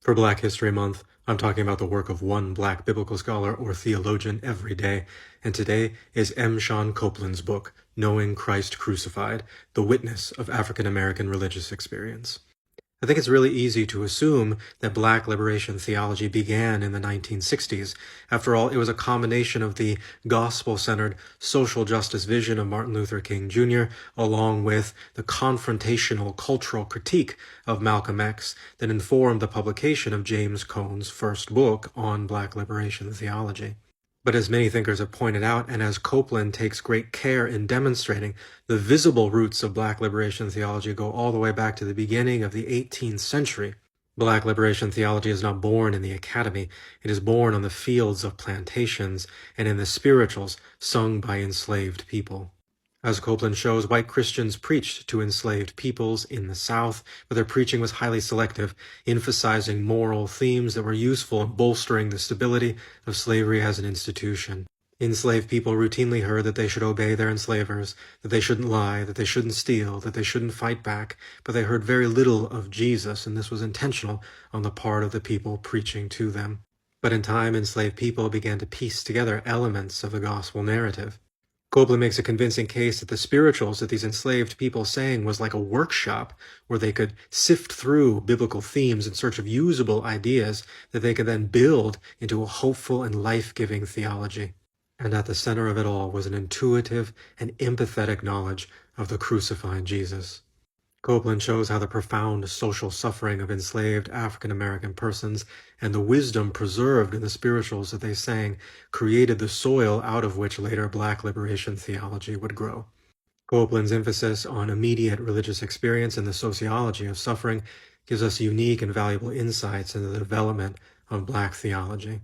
For Black History Month, I'm talking about the work of one Black biblical scholar or theologian every day, and today is Shawn Copeland's book, Knowing Christ Crucified, The Witness of African American Religious Experience. I think it's really easy to assume that Black liberation theology began in the 1960s. After all, it was a combination of the gospel-centered social justice vision of Martin Luther King Jr., along with the confrontational cultural critique of Malcolm X that informed the publication of James Cone's first book on Black liberation theology. But as many thinkers have pointed out, and as Copeland takes great care in demonstrating, the visible roots of Black liberation theology go all the way back to the beginning of the 18th century. Black liberation theology is not born in the academy. It is born on the fields of plantations and in the spirituals sung by enslaved people. As Copeland shows, white Christians preached to enslaved peoples in the South, but their preaching was highly selective, emphasizing moral themes that were useful in bolstering the stability of slavery as an institution. Enslaved people routinely heard that they should obey their enslavers, that they shouldn't lie, that they shouldn't steal, that they shouldn't fight back, but they heard very little of Jesus, and this was intentional on the part of the people preaching to them. But in time, enslaved people began to piece together elements of the gospel narrative. Copeland makes a convincing case that the spirituals that these enslaved people sang was like a workshop where they could sift through biblical themes in search of usable ideas that they could then build into a hopeful and life-giving theology. And at the center of it all was an intuitive and empathetic knowledge of the crucified Jesus. Copeland shows how the profound social suffering of enslaved African-American persons and the wisdom preserved in the spirituals that they sang created the soil out of which later Black liberation theology would grow. Copeland's emphasis on immediate religious experience and the sociology of suffering gives us unique and valuable insights into the development of Black theology.